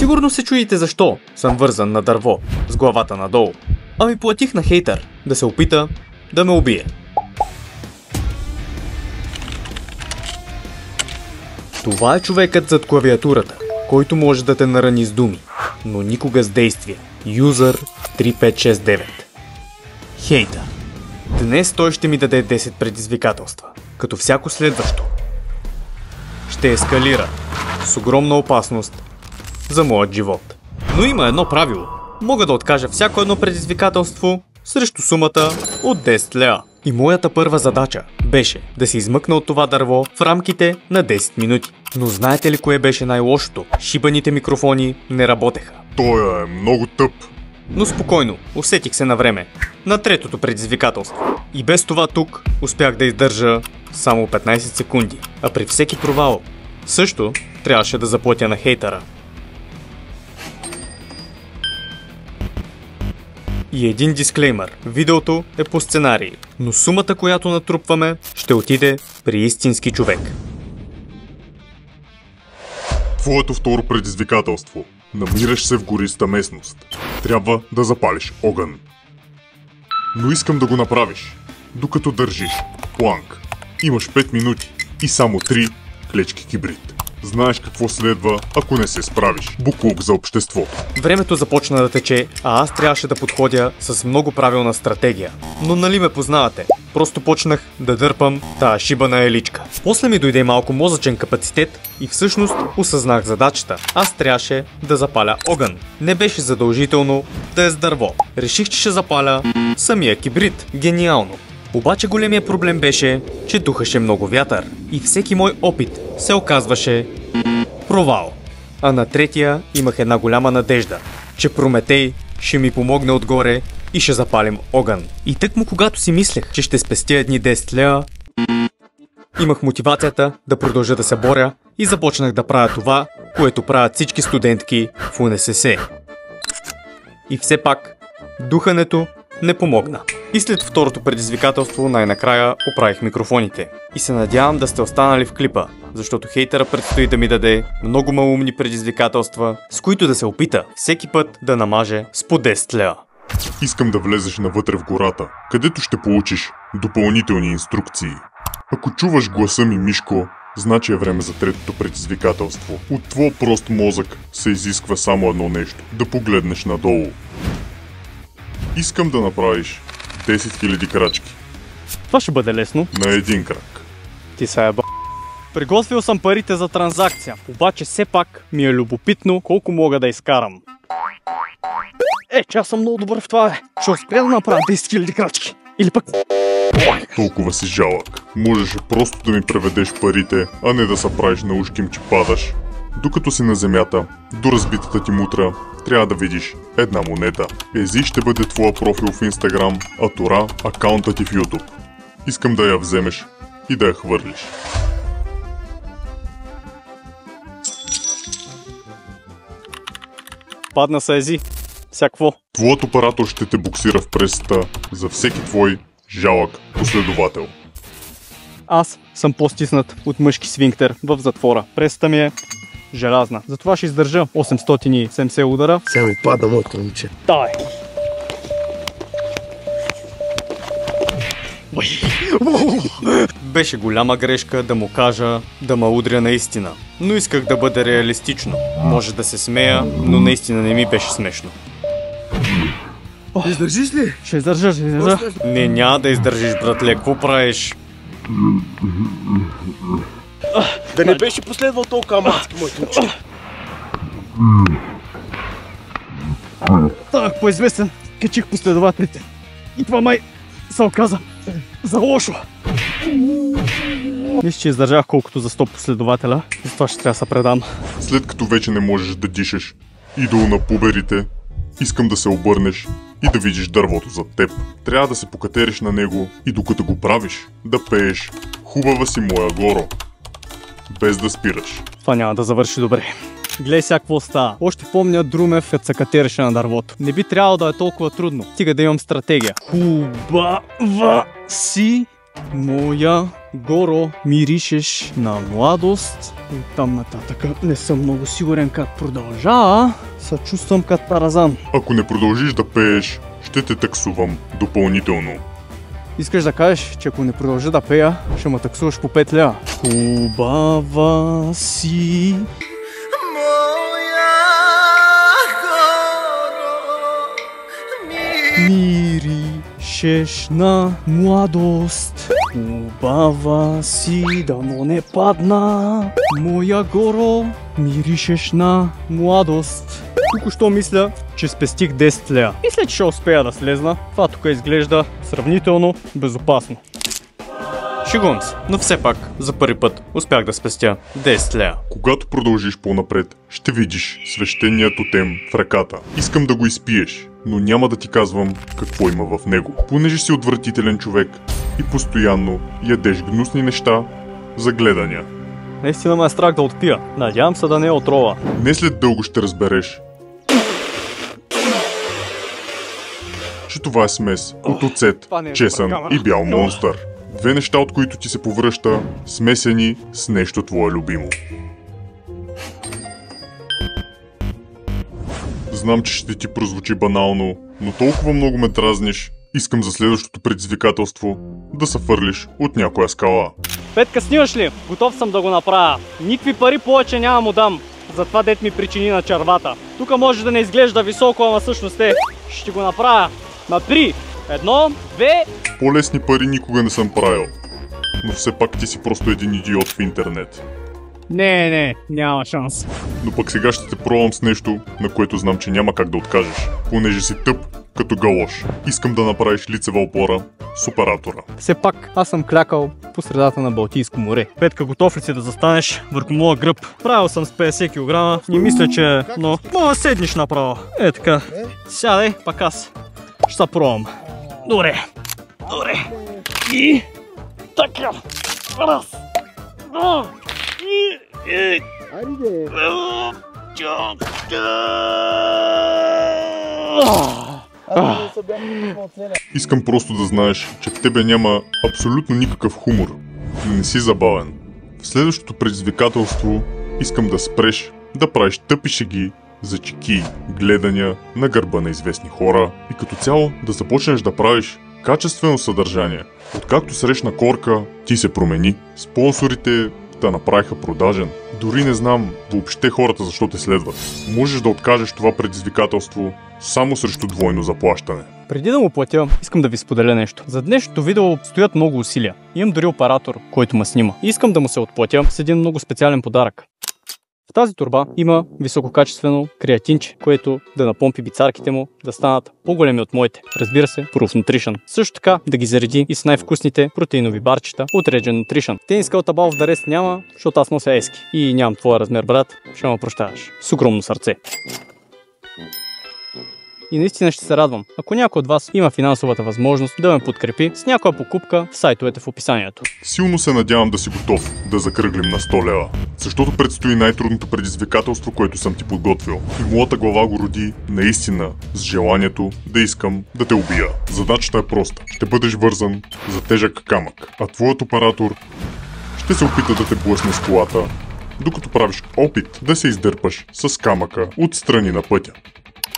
Сигурно се чудите защо съм вързан на дърво с главата надолу. Ами платих на хейтър да се опита да ме убие. Това е човекът зад клавиатурата, който може да те нарани с думи, но никога с действие. Юзър 3569. Хейтър. Днес той ще ми даде 10 предизвикателства, като всяко следващо ще ескалира с огромна опасност за моят живот. Но има едно правило. Мога да откажа всяко едно предизвикателство срещу сумата от 10 лева. И моята първа задача беше да се измъкна от това дърво в рамките на 10 минути. Но знаете ли кое беше най-лошото? Шибаните микрофони не работеха. Той е много тъп. Но спокойно, усетих се на време. На третото предизвикателство. И без това тук успях да издържа само 15 секунди. А при всеки провал също трябваше да заплатя на хейтъра. И един дисклеймър. Видеото е по сценарий, но сумата, която натрупваме, ще отиде при истински човек. Твоето второ предизвикателство. Намираш се в гориста местност. Трябва да запалиш огън. Но искам да го направиш, докато държиш планк. Имаш 5 минути и само 3 клечки кибрид. Знаеш какво следва, ако не се справиш. Буклук за обществото. Времето започна да тече, а аз трябваше да подходя с много правилна стратегия. Но нали ме познавате? Просто почнах да дърпам тая шибана еличка. После ми дойде малко мозъчен капацитет и всъщност осъзнах задачата. Аз трябваше да запаля огън. Не беше задължително да е с дърво. Реших, че ще запаля самия кибрид. Гениално! Обаче големия проблем беше, че духаше много вятър и всеки мой опит се оказваше провал. А на третия имах една голяма надежда, че Прометей ще ми помогне отгоре и ще запалим огън. И тъкмо когато си мислех, че ще спестя едни 10 лева, имах мотивацията да продължа да се боря и започнах да правя това, което правят всички студентки в УНСС. И все пак, духането не помогна. И след второто предизвикателство най-накрая оправих микрофоните. И се надявам да сте останали в клипа, защото хейтъра предстои да ми даде много малумни предизвикателства, с които да се опита всеки път да намаже с по 10 лева. Искам да влезеш навътре в гората, където ще получиш допълнителни инструкции. Ако чуваш гласа ми, Мишко, значи е време за третото предизвикателство. От твой прост мозък се изисква само едно нещо – да погледнеш надолу. Искам да направиш 10 000 крачки. Това ще бъде лесно. На един крак. Ти са еба. Приготвил съм парите за транзакция, обаче все пак ми е любопитно колко мога да изкарам. Че аз съм много добър в това, Ще успея да направя 10 000 крачки. Или пък... Толкова си жалък. Можеше просто да ми преведеш парите, а не да се правиш на ушким, че падаш. Докато си на земята, до разбитата ти мутра, трябва да видиш една монета. Ези ще бъде твоя профил в Instagram, а Тора акаунтът ти в YouTube. Искам да я вземеш и да я хвърлиш. Падна са Ези. Всякво. Твоят оператор ще те буксира в пресата за всеки твой жалък последовател. Аз съм по-стиснат от мъжки свинктер в затвора. Пресата ми е желязна. Затова ще издържа 870 удара. Сега ми пада моето момче. Давай! Беше голяма грешка да му кажа да ме удря наистина. Но исках да бъде реалистично. Може да се смея, но наистина не ми беше смешно. Издържиш ли? Ще издържа, ще издържа. Не, няма да издържиш, братле. Какво правиш? Да не беше последвал толкова аматски, моето момче. Станах по-известен, качих последователите. И това май се оказа за лошо. Мисля, че издържах колкото за 100 последователя. Затова ще трябва да се предам. След като вече не можеш да дишаш, идол на пуберите, искам да се обърнеш и да видиш дървото зад теб. Трябва да се покатериш на него и докато го правиш, да пееш "Хубава си моя горо", без да спираш. Това няма да завърши добре. Гледай сега какво става. Още помня Друмев, като се катереше на дървото. Не би трябвало да е толкова трудно. Стига да имам стратегия. Хубава си моя Горо, миришеш на младост. И там нататък не съм много сигурен как продължава. Се чувствам като Таразан. Ако не продължиш да пееш, ще те таксувам допълнително. Искаш да кажеш, че ако не продължа да пея, ще ме таксуваш по 5 лева. Хубава си. Миришеш на младост. Хубава си, дано не падна. Моя Горо, миришеш на младост. Току-що мисля, че спестих 10 лева. Мисля, че ще успея да слезна. Това тук изглежда сравнително безопасно. Шегувам се, но все пак за първи път успях да спестя 10 лева. Когато продължиш по-напред, ще видиш свещения тотем в ръката. Искам да го изпиеш, но няма да ти казвам какво има в него. Понеже си отвратителен човек и постоянно ядеш гнусни неща за гледания. Наистина ме е страх да отпия. Надявам се да не е отрова. Не след дълго ще разбереш, че това е смес от оцет, чесън и бял монстър. Две неща, от които ти се повръща, смесени с нещо твое любимо. Знам, че ще ти прозвучи банално, но толкова много ме дразниш, искам за следващото предизвикателство да се фърлиш от някоя скала. Петка, снимаш ли? Готов съм да го направя. Никакви пари повече няма му дам. За това дет ми причини на червата. Тук може да не изглежда високо, ама всъщност е. Ще го направя. На 3, 1, 2... По-лесни пари никога не съм правил. Но все пак ти си просто един идиот в интернет. Не, няма шанс. Но пък сега ще те пробвам с нещо, на което знам, че няма как да откажеш. Понеже си тъп като галош. Искам да направиш лицева опора с оператора. Все пак, аз съм клякал по средата на Балтийско море. Петка, готов ли си да застанеш върху моя гръб? Правил съм с 50 кг. Не мисля, че... Но, мога да седнеш направо. Е така. Сядай, пак аз. Ще се пробвам. Добре. И... така. Раз. Два. И... Искам просто да знаеш, че в тебе няма абсолютно никакъв хумор. Не си забавен. В следващото предизвикателство искам да спреш да правиш тъпи шеги за чеки, гледания на гърба на известни хора и като цяло да започнеш да правиш качествено съдържание. Откакто срещна Корка, ти се промени. Спонсорите те направиха продажен. Дори не знам въобще хората защо те следват. Можеш да откажеш това предизвикателство само срещу двойно заплащане. Преди да му платя, искам да ви споделя нещо. За днешното видео стоят много усилия. Имам дори оператор, който ме снима. И искам да му се отплатя с един много специален подарък. В тази торба има висококачествено креатинче, което да напомпи бицарките му да станат по-големи от моите. Разбира се, Proof Nutrition. Също така да ги зареди и с най-вкусните протеинови барчета от Regen Nutrition. Тениска от Абал в дарес няма, защото аз нося ески. И нямам твоя размер, брат, ще ме прощаваш. С огромно сърце. И наистина ще се радвам, ако някой от вас има финансовата възможност да ме подкрепи с някоя покупка в сайтовете в описанието. Силно се надявам да си готов да закръглим на 100 лева, защото предстои най-трудното предизвикателство, което съм ти подготвил. И моята глава го роди наистина с желанието да искам да те убия. Задачата е проста. Ще бъдеш вързан за тежък камък, а твоят оператор ще се опита да те блъсне с колата, докато правиш опит да се издърпаш с камъка отстрани на пътя.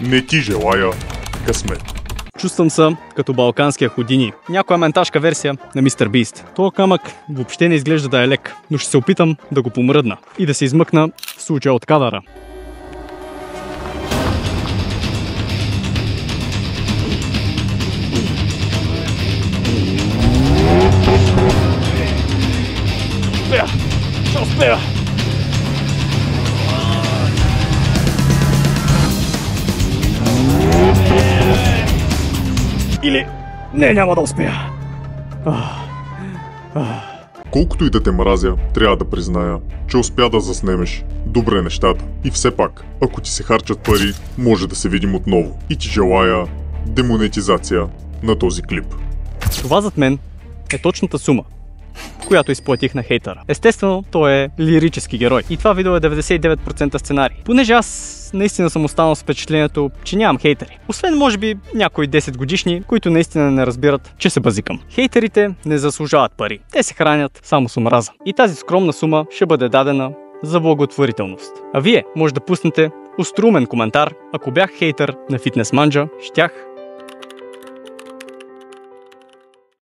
Не ти желая късмет. Чувствам се като балканския Ходини. Някоя менташка версия на Мистер Бист. Този камък въобще не изглежда да е лек, но ще се опитам да го помръдна и да се измъкна в случая от кадъра. Ще успея! Или... не, няма да успея. Колкото и да те мразя, трябва да призная, че успя да заснемеш добре нещата. И все пак, ако ти се харчат пари, може да се видим отново. И ти желая демонетизация на този клип. Това зад мен е точната сума, която изплатих на хейтъра. Естествено, той е лирически герой и това видео е 99% сценарий. Понеже аз наистина съм останал с впечатлението, че нямам хейтери. Освен може би някои 10 годишни, които наистина не разбират, че се базикам. Хейтерите не заслужават пари. Те се хранят само с омраза. И тази скромна сума ще бъде дадена за благотворителност. А вие може да пуснете остроумен коментар. Ако бях хейтър на Фитнес Манджа, щях